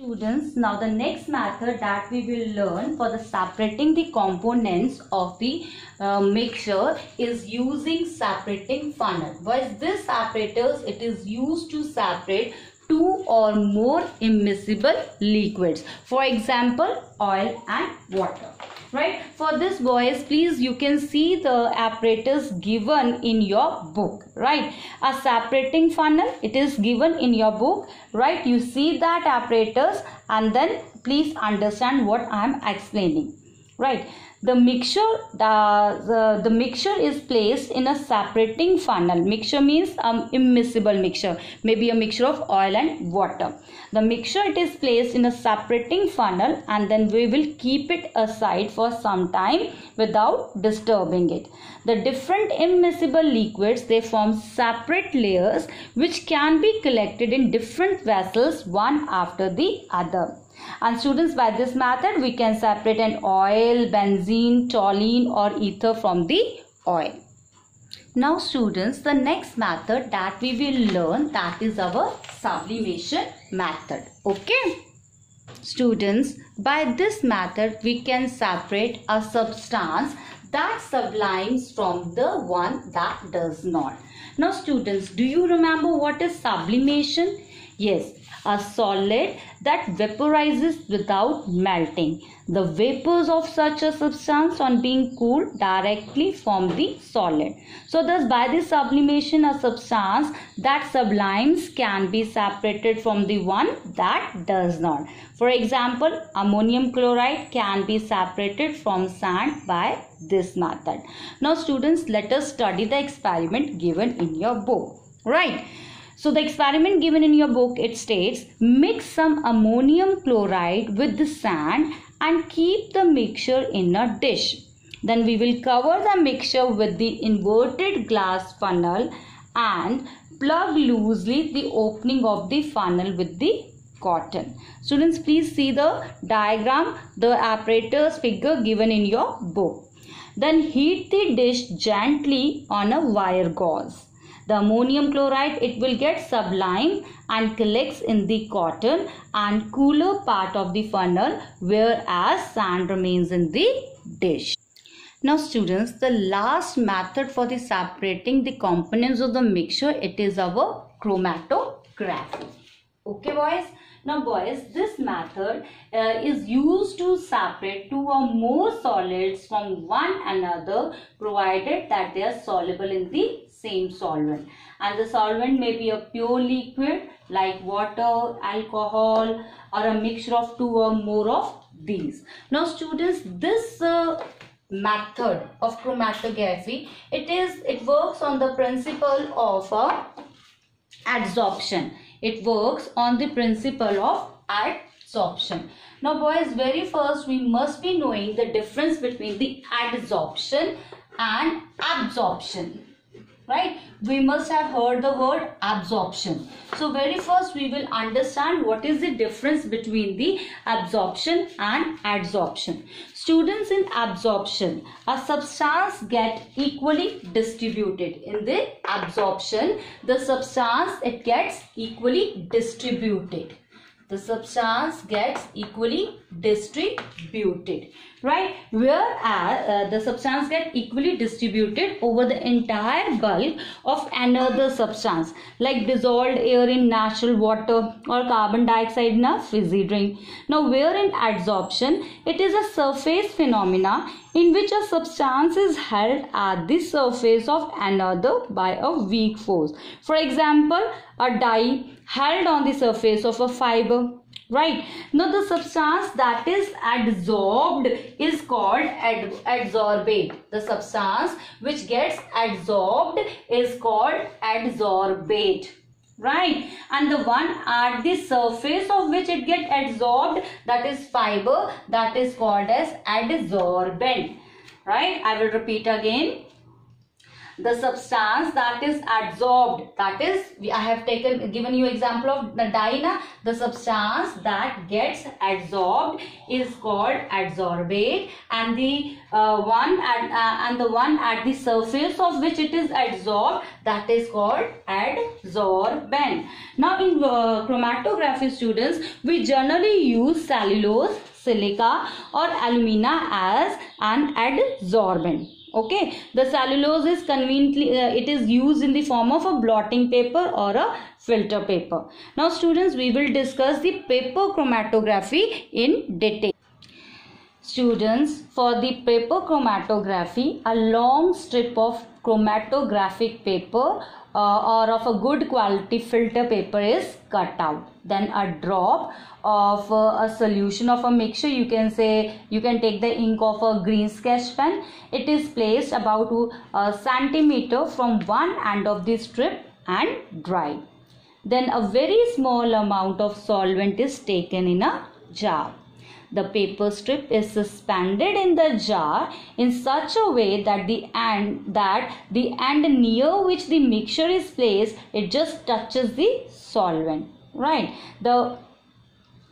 Students, now the next method that we will learn for the separating the components of the mixture is using separating funnel. Boys, this apparatus, it is used to separate two or more immiscible liquids. For example, oil and water. Right? For this, boys, please, you can see the apparatus given in your book. Right? A separating funnel, it is given in your book. Right? You see that apparatus and then please understand what I am explaining. Right? The mixture is placed in a separating funnel. Mixture means immiscible mixture, maybe a mixture of oil and water. The mixture, it is placed in a separating funnel and then we will keep it aside for some time without disturbing it. The different immiscible liquids, they form separate layers which can be collected in different vessels one after the other. And students, by this method we can separate an oil, benzene, toluene or ether from the oil. Now students, the next method that we will learn, that is our sublimation method. Okay. Students, by this method we can separate a substance that sublimes from the one that does not. Now students, do you remember what is sublimation? Yes, a solid that vaporizes without melting. The vapors of such a substance on being cooled directly form the solid. So thus by this sublimation, a substance that sublimes can be separated from the one that does not. For example, ammonium chloride can be separated from sand by this method. Now students, let us study the experiment given in your book. Right. So the experiment given in your book, it states, mix some ammonium chloride with the sand and keep the mixture in a dish. Then we will cover the mixture with the inverted glass funnel and plug loosely the opening of the funnel with the cotton. Students, please see the diagram, the apparatus figure given in your book. Then heat the dish gently on a wire gauze. The ammonium chloride, it will get sublimed and collects in the cotton and cooler part of the funnel, whereas sand remains in the dish. Now students, the last method for the separating the components of the mixture, it is our chromatography. Okay boys? Now boys, this method is used to separate two or more solids from one another, provided that they are soluble in the same solvent. And the solvent may be a pure liquid like water, alcohol, or a mixture of two or more of these. Now students, this method of chromatography, it works on the principle of adsorption. It works on the principle of adsorption. Now boys, very first we must be knowing the difference between the adsorption and absorption. Right? We must have heard the word absorption. So very first we will understand what is the difference between the absorption and adsorption. Students, in absorption, a substance gets equally distributed. In the absorption, the substance, it gets equally distributed. The substance gets equally distributed, right? Whereas the substance gets equally distributed over the entire bulk of another substance, like dissolved air in natural water or carbon dioxide in a fizzy drink. Now, where in adsorption, it is a surface phenomena in which a substance is held at the surface of another by a weak force. For example, a dye held on the surface of a fiber. Right. Now the substance that is adsorbed is called adsorbate. The substance which gets adsorbed is called adsorbate. Right. And the one at the surface of which it gets adsorbed, that is fiber, that is called as adsorbent. Right. I will repeat again. the substance that is adsorbed, that is, I have given you example of the dye. The substance that gets adsorbed is called adsorbate, and the one at the surface of which it is adsorbed, that is called adsorbent. Now in chromatography, students, we generally use cellulose, silica or alumina as an adsorbent. Okay, the cellulose is conveniently it is used in the form of a blotting paper or a filter paper. Now students, we will discuss the paper chromatography in detail. Students, for the paper chromatography, a long strip of chromatographic paper or of a good quality filter paper is cut out. Then a drop of a solution of a mixture, you can take the ink of a green sketch pen. It is placed about a centimeter from one end of the strip and dry. Then a very small amount of solvent is taken in a jar. The paper strip is suspended in the jar in such a way that the end near which the mixture is placed, it just touches the solvent, right? The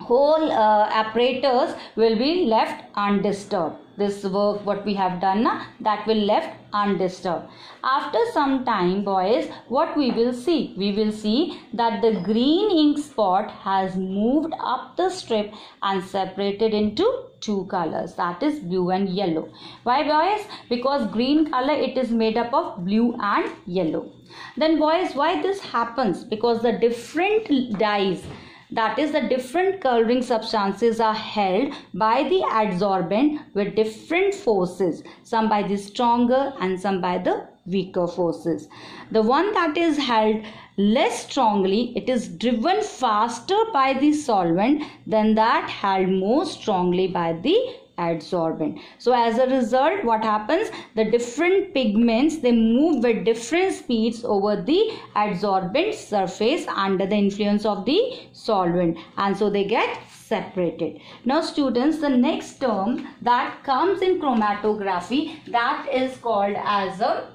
whole apparatus will be left undisturbed. This work what we have done, that will left undisturbed. After some time, boys, what we will see? We will see that the green ink spot has moved up the strip and separated into two colors, that is blue and yellow. Why, boys? Because green color, it is made up of blue and yellow. Then boys, why this happens? Because the different dyes, that is the different coloring substances, are held by the adsorbent with different forces, some by the stronger and some by the weaker forces. The one that is held less strongly, it is driven faster by the solvent than that held more strongly by the adsorbent. So as a result, what happens? The different pigments, they move with different speeds over the adsorbent surface under the influence of the solvent, and so they get separated. Now students, the next term that comes in chromatography, that is called as a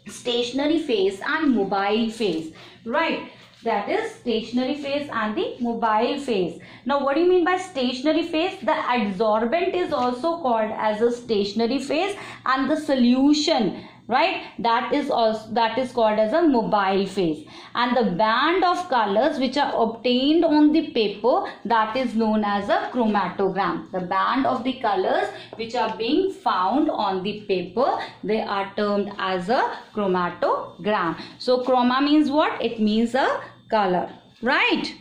stationary phase and mobile phase, right? That is stationary phase and the mobile phase. Now what do you mean by stationary phase? The adsorbent is also called as a stationary phase, and the solution, right, that is called as a mobile phase. And the band of colors which are obtained on the paper, that is known as a chromatogram. The band of the colors which are being found on the paper, they are termed as a chromatogram. So chroma means what? It means a color, right?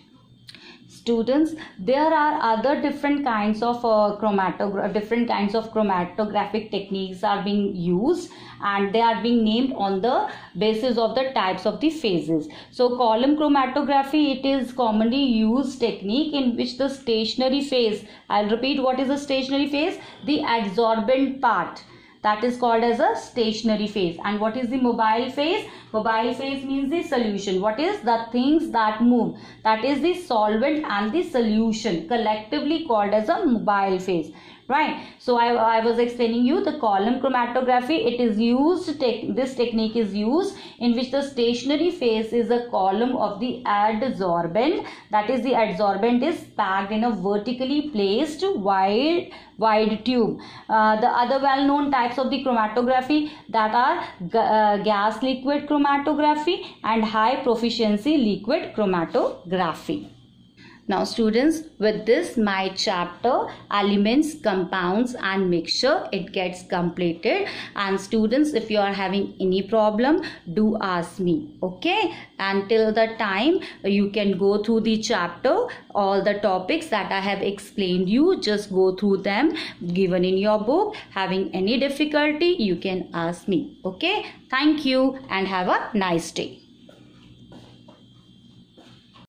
Students, there are other different kinds of chromatographic techniques are being used, and they are being named on the basis of the types of the phases. So column chromatography, it is commonly used technique in which the stationary phase, I'll repeat, what is the stationary phase? The adsorbent part, that is called as a stationary phase. And what is the mobile phase? Mobile phase means the solution. What is the things that move? That is the solvent and the solution, collectively called as a mobile phase, right? So I was explaining you the column chromatography. It is used, this technique is used in which the stationary phase is a column of the adsorbent, that is the adsorbent is packed in a vertically placed wide tube. The other well-known types of the chromatography, that are gas liquid chromatography and high proficiency liquid chromatography. Now students, with this my chapter elements, compounds and mixture, it gets completed. And students, if you are having any problem, do ask me, okay? Until the time you can go through the chapter, all the topics that I have explained you, just go through them given in your book. Having any difficulty, you can ask me, okay? Thank you and have a nice day.